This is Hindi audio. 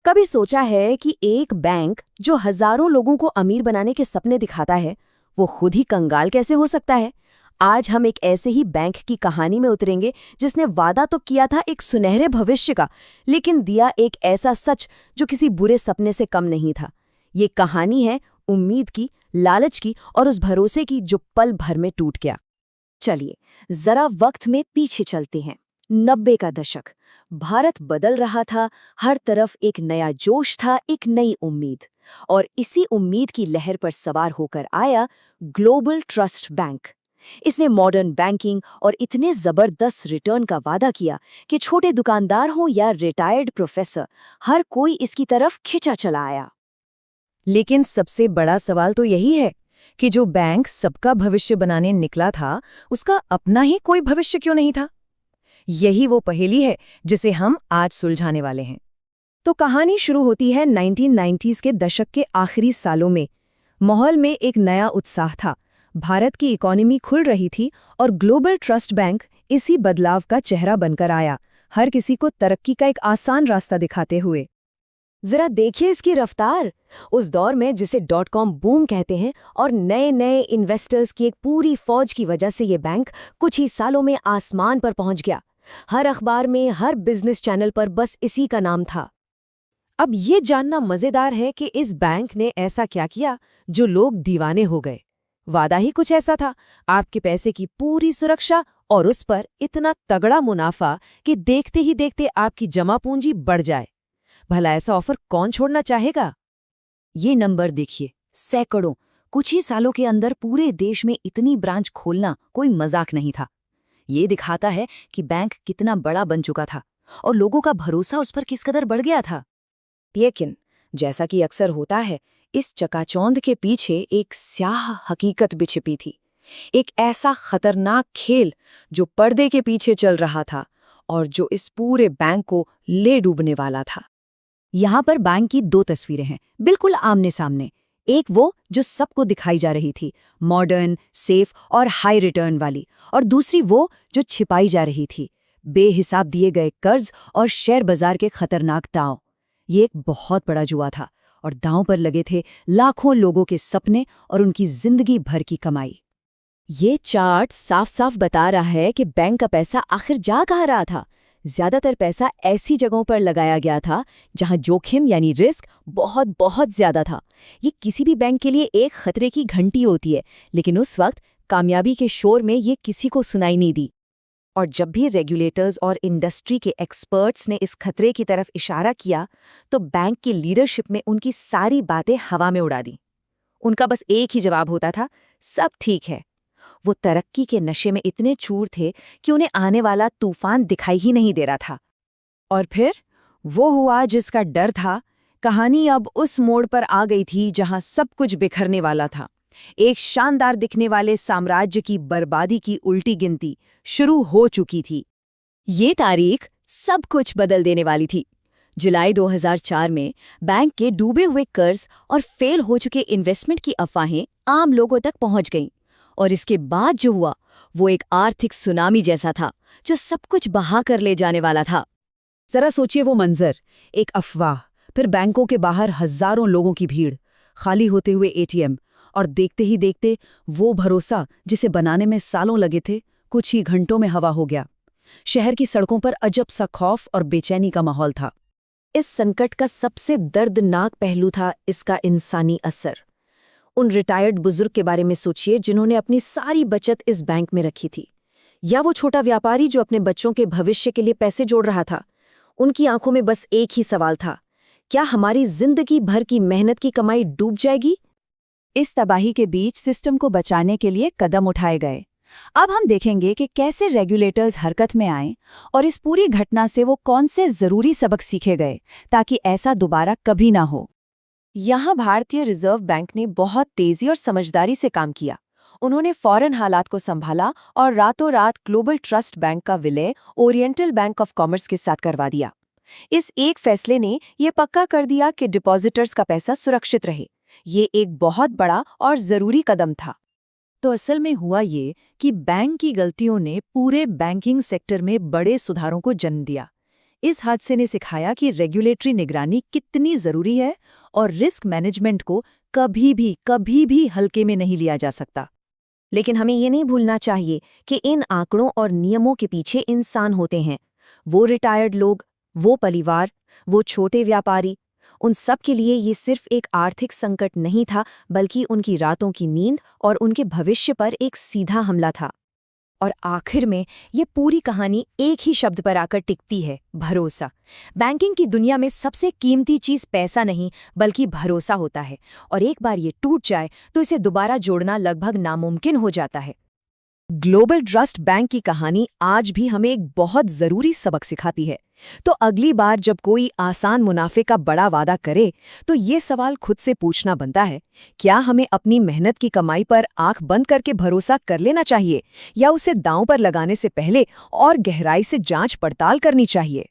कभी सोचा है कि एक बैंक जो हजारों लोगों को अमीर बनाने के सपने दिखाता है, वो खुद ही कंगाल कैसे हो सकता है? आज हम एक ऐसे ही बैंक की कहानी में उतरेंगे जिसने वादा तो किया था एक सुनहरे भविष्य का, लेकिन दिया एक ऐसा सच जो किसी बुरे सपने से कम नहीं था। ये कहानी है उम्मीद की, लालच की और उस भरोसे की जो पल भर में टूट गया। चलिए जरा वक्त में पीछे चलते हैं। 90 का दशक, भारत बदल रहा था। हर तरफ एक नया जोश था, एक नई उम्मीद। और इसी उम्मीद की लहर पर सवार होकर आया ग्लोबल ट्रस्ट बैंक। इसने मॉडर्न बैंकिंग और इतने जबरदस्त रिटर्न का वादा किया कि छोटे दुकानदार हो या रिटायर्ड प्रोफेसर, हर कोई इसकी तरफ खिंचा चला आया। लेकिन सबसे बड़ा सवाल तो यही है कि जो बैंक सबका भविष्य बनाने निकला था, उसका अपना ही कोई भविष्य क्यों नहीं था? यही वो पहेली है जिसे हम आज सुलझाने वाले हैं। तो कहानी शुरू होती है 1990s के दशक के आखिरी सालों में। माहौल में एक नया उत्साह था। भारत की इकोनॉमी खुल रही थी और ग्लोबल ट्रस्ट बैंक इसी बदलाव का चेहरा बनकर आया, हर किसी को तरक्की का एक आसान रास्ता दिखाते हुए। जरा देखिए इसकी रफ्तार। उस दौर में जिसे .com बूम कहते हैं और नए नए इन्वेस्टर्स की एक पूरी फौज की वजह से ये बैंक कुछ ही सालों में आसमान पर पहुंच गया। हर अखबार में, हर बिजनेस चैनल पर बस इसी का नाम था। अब ये जानना मजेदार है कि इस बैंक ने ऐसा क्या किया जो लोग दीवाने हो गए। वादा ही कुछ ऐसा था, आपके पैसे की पूरी सुरक्षा और उस पर इतना तगड़ा मुनाफा कि देखते ही देखते आपकी जमा पूंजी बढ़ जाए। भला ऐसा ऑफर कौन छोड़ना चाहेगा? ये नंबर देखिए, सैकड़ों। कुछ ही सालों के अंदर पूरे देश में इतनी ब्रांच खोलना कोई मजाक नहीं था। ये दिखाता है कि बैंक कितना बड़ा बन चुका था और लोगों का भरोसा उस पर किस कदर बढ़ गया था। लेकिन जैसा कि अक्सर होता है, इस चकाचौंध के पीछे एक स्याह हकीकत भी छिपी थी। एक ऐसा खतरनाक खेल जो पर्दे के पीछे चल रहा था और जो इस पूरे बैंक को ले डूबने वाला था। यहाँ पर बैंक की दो तस्वीरें हैं, बिल्कुल आमने सामने। एक वो जो सबको दिखाई जा रही थी, मॉडर्न, सेफ और हाई रिटर्न वाली, और दूसरी वो जो छिपाई जा रही थी, बेहिसाब दिए गए कर्ज और शेयर बाजार के खतरनाक दांव। ये एक बहुत बड़ा जुआ था और दांव पर लगे थे लाखों लोगों के सपने और उनकी जिंदगी भर की कमाई। ये चार्ट साफ साफ बता रहा है कि बैंक का पैसा आखिर जा कहाँ रहा था। ज्यादातर पैसा ऐसी जगहों पर लगाया गया था जहां जोखिम यानी रिस्क बहुत बहुत ज्यादा था। ये किसी भी बैंक के लिए एक खतरे की घंटी होती है, लेकिन उस वक्त कामयाबी के शोर में ये किसी को सुनाई नहीं दी। और जब भी रेगुलेटर्स और इंडस्ट्री के एक्सपर्ट्स ने इस खतरे की तरफ इशारा किया, तो बैंक की लीडरशिप में उनकी सारी बातें हवा में उड़ा दी। उनका बस एक ही जवाब होता था, सब ठीक है। वो तरक्की के नशे में इतने चूर थे कि उन्हें आने वाला तूफान दिखाई ही नहीं दे रहा था। और फिर वो हुआ जिसका डर था। कहानी अब उस मोड़ पर आ गई थी जहां सब कुछ बिखरने वाला था। एक शानदार दिखने वाले साम्राज्य की बर्बादी की उल्टी गिनती शुरू हो चुकी थी। ये तारीख सब कुछ बदल देने वाली थी। जुलाई 2004 में बैंक के डूबे हुए कर्ज और फेल हो चुके इन्वेस्टमेंट की अफवाहें आम लोगों तक पहुंच गईं। और इसके बाद जो हुआ वो एक आर्थिक सुनामी जैसा था जो सब कुछ बहा कर ले जाने वाला था। जरा सोचिए वो मंजर, एक अफवाह, फिर बैंकों के बाहर हजारों लोगों की भीड़, खाली होते हुए एटीएम, और देखते ही देखते वो भरोसा जिसे बनाने में सालों लगे थे, कुछ ही घंटों में हवा हो गया। शहर की सड़कों पर अजब सा खौफ और बेचैनी का माहौल था। इस संकट का सबसे दर्दनाक पहलू था इसका इंसानी असर। उन रिटायर्ड बुजुर्ग के बारे में सोचिए जिन्होंने अपनी सारी बचत इस बैंक में रखी थी, या वो छोटा व्यापारी जो अपने बच्चों के भविष्य के लिए पैसे जोड़ रहा था। उनकी आंखों में बस एक ही सवाल था, क्या हमारी जिंदगी भर की मेहनत की कमाई डूब जाएगी? इस तबाही के बीच सिस्टम को बचाने के लिए कदम उठाए गए। अब हम देखेंगे कि कैसे रेगुलेटर्स हरकत में आए और इस पूरी घटना से वो कौन से जरूरी सबक सीखे गए ताकि ऐसा दोबारा कभी ना हो। यहाँ भारतीय रिजर्व बैंक ने बहुत तेजी और समझदारी से काम किया। उन्होंने फौरन हालात को संभाला और रातों रात ग्लोबल ट्रस्ट बैंक का विलय ओरिएंटल बैंक ऑफ कॉमर्स के साथ करवा दिया। इस एक फैसले ने ये पक्का कर दिया कि डिपॉजिटर्स का पैसा सुरक्षित रहे। ये एक बहुत बड़ा और जरूरी कदम था। तो असल में हुआ ये कि बैंक की गलतियों ने पूरे बैंकिंग सेक्टर में बड़े सुधारों को जन्म दिया। इस हादसे ने सिखाया कि रेगुलेटरी निगरानी कितनी जरूरी है और रिस्क मैनेजमेंट को कभी भी हल्के में नहीं लिया जा सकता। लेकिन हमें ये नहीं भूलना चाहिए कि इन आंकड़ों और नियमों के पीछे इंसान होते हैं। वो रिटायर्ड लोग, वो परिवार, वो छोटे व्यापारी, उन सब के लिए ये सिर्फ एक आर्थिक संकट नहीं था, बल्कि उनकी रातों की नींद और उनके भविष्य पर एक सीधा हमला था। और आखिर में ये पूरी कहानी एक ही शब्द पर आकर टिकती है, भरोसा। बैंकिंग की दुनिया में सबसे कीमती चीज पैसा नहीं, बल्कि भरोसा होता है, और एक बार ये टूट जाए तो इसे दोबारा जोड़ना लगभग नामुमकिन हो जाता है। ग्लोबल ट्रस्ट बैंक की कहानी आज भी हमें एक बहुत जरूरी सबक सिखाती है। तो अगली बार जब कोई आसान मुनाफे का बड़ा वादा करे, तो ये सवाल खुद से पूछना बनता है, क्या हमें अपनी मेहनत की कमाई पर आंख बंद करके भरोसा कर लेना चाहिए, या उसे दांव पर लगाने से पहले और गहराई से जांच पड़ताल करनी चाहिए?